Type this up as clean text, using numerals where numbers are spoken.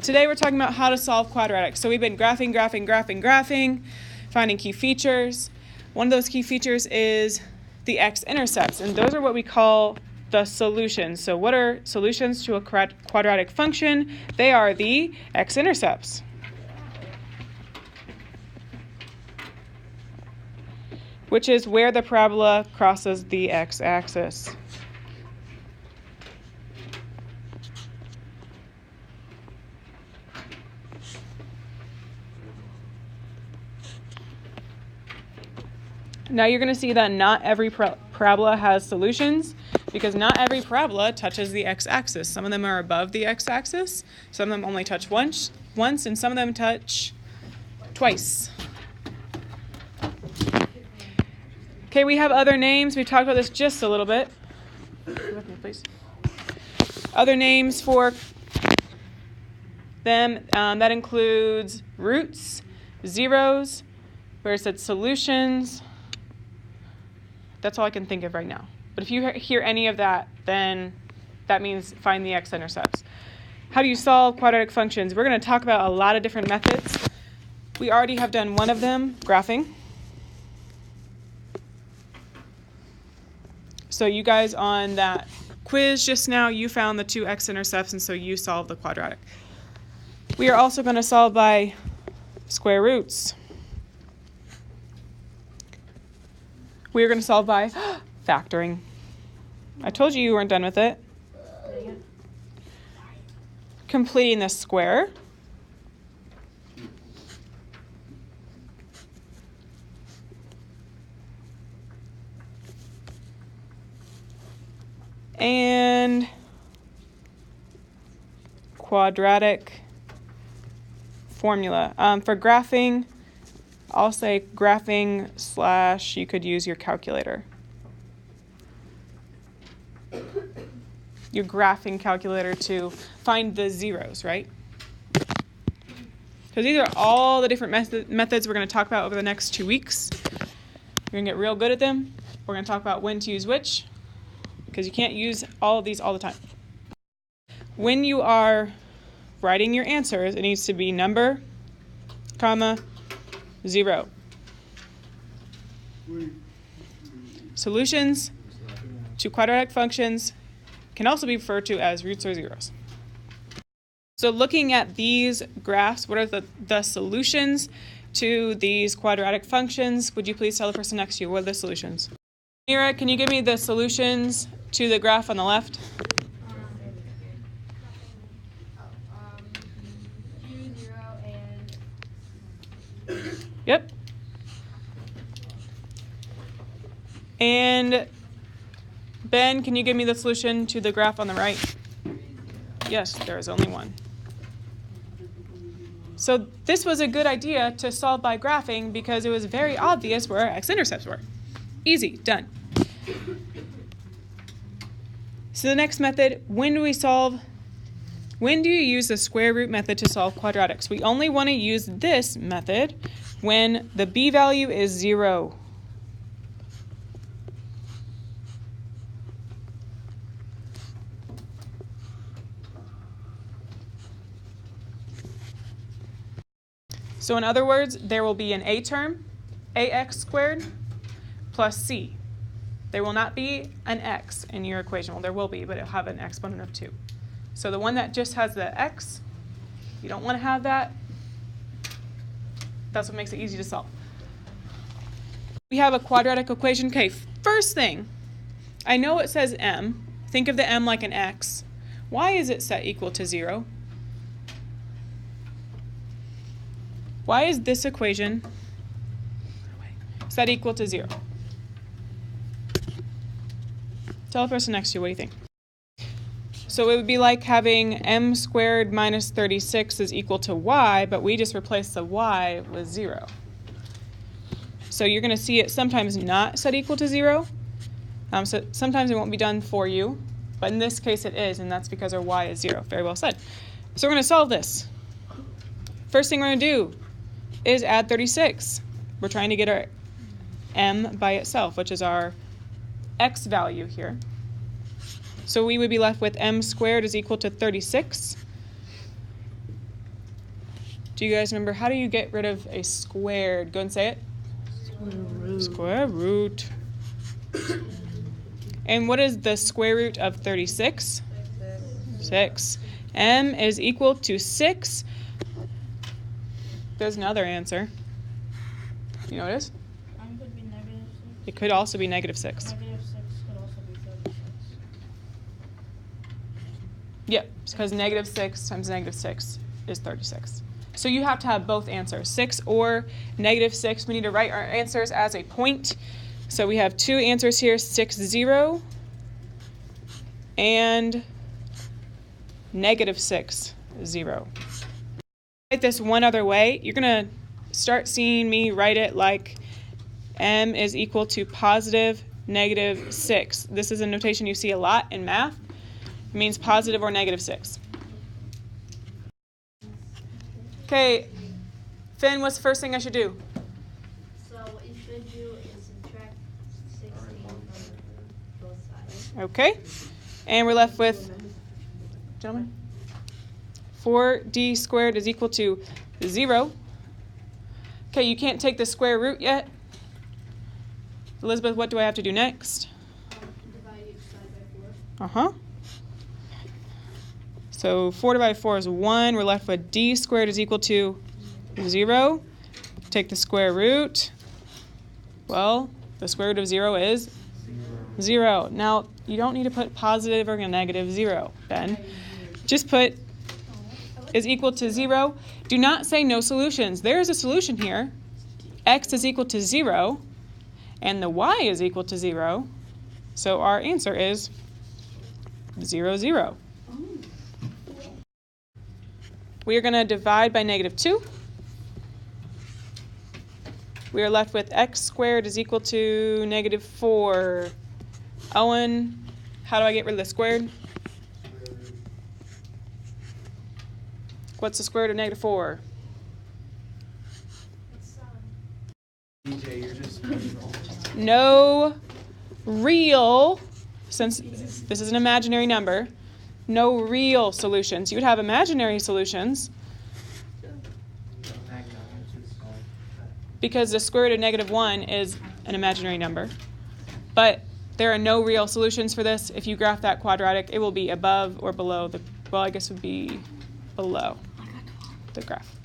Today we're talking about how to solve quadratics. So we've been graphing, finding key features. One of those key features is the x-intercepts, and those are what we call the solutions. So what are solutions to a quadratic function? They are the x-intercepts. Which is where the parabola crosses the x-axis. Now you're going to see that not every parabola has solutions because not every parabola touches the x-axis. Some of them are above the x-axis, some of them only touch once, and some of them touch twice. Okay, we have other names. We talked about this just a little bit. With me, please. Other names for them, that includes roots, zeros, where it said solutions. That's all I can think of right now. But if you hear any of that, then that means find the x-intercepts. How do you solve quadratic functions? We're going to talk about a lot of different methods. We already have done one of them, graphing. So you guys on that quiz just now, you found the two x-intercepts, and so you solved the quadratic. We are also going to solve by square roots. We are going to solve by factoring. I told you weren't done with it. Completing the square. And quadratic formula. For graphing, I'll say graphing / you could use your calculator. Your graphing calculator to find the zeros, right? So these are all the different methods we're going to talk about over the next 2 weeks. You're going to get real good at them. We're going to talk about when to use which, because you can't use all of these all the time. When you are writing your answers, it needs to be number, comma, 0. Solutions to quadratic functions can also be referred to as roots or zeros. So looking at these graphs, what are the solutions to these quadratic functions? Would you please tell the person next to you, what are the solutions? Mira, can you give me the solutions to the graph on the left? 2, 0, and... Yep. And Ben, can you give me the solution to the graph on the right? Yes, there is only one. So this was a good idea to solve by graphing because it was very obvious where our x-intercepts were. Easy, done. So the next method, when do you use the square root method to solve quadratics? We only want to use this method when the b value is 0. So in other words, there will be an a term, ax squared, plus c. There will not be an x in your equation. Well, there will be, but it'll have an exponent of 2. So the one that just has the x, you don't want to have that. That's what makes it easy to solve. We have a quadratic equation. Okay, first thing, I know it says m. Think of the m like an x. Why is it set equal to 0? Why is this equation set equal to 0? Tell the person next to you, what do you think? So it would be like having m squared minus 36 is equal to y, but we just replaced the y with 0. So you're going to see it sometimes not set equal to 0. So sometimes it won't be done for you, but in this case it is, and that's because our y is 0. Very well said. So we're going to solve this. First thing we're going to do is add 36. We're trying to get our m by itself, which is our x value here. So we would be left with m squared is equal to 36 Do you guys remember, how do you get rid of a squared? Go and say it. Square root. And what is the square root of 36? 6. M is equal to 6. There's another answer. You know what it is? Could be -6. It could also be -6. -6 could also be 36. Yep, because -6 times -6 is 36. So you have to have both answers, 6 or -6. We need to write our answers as a point. So we have two answers here, 6, 0, and -6, 0. Write this one other way. You're going to start seeing me write it like M is equal to positive -6. This is a notation you see a lot in math. It means positive or -6. Okay, Finn, what's the first thing I should do? So what you should do is subtract 16 from both sides. Okay, and we're left with, gentlemen, 4d squared is equal to 0. Okay, you can't take the square root yet. Elizabeth, what do I have to do next? Divide each side by 4. Uh-huh. So 4 divided by 4 is 1. We're left with d squared is equal to 0. Take the square root. Well, the square root of 0 is 0. Now, you don't need to put positive or negative 0, Ben. Just put is equal to 0. Do not say no solutions. There is a solution here. X is equal to 0, and the y is equal to 0. So our answer is 0, 0. We are going to divide by -2. We are left with x squared is equal to -4. Owen, how do I get rid of the squared? What's the square root of -4? DJ, you're just No real, since this is an imaginary number, no real solutions. You would have imaginary solutions because the square root of -1 is an imaginary number. But there are no real solutions for this. If you graph that quadratic, it will be above or below the, well, I guess it would be below the graph.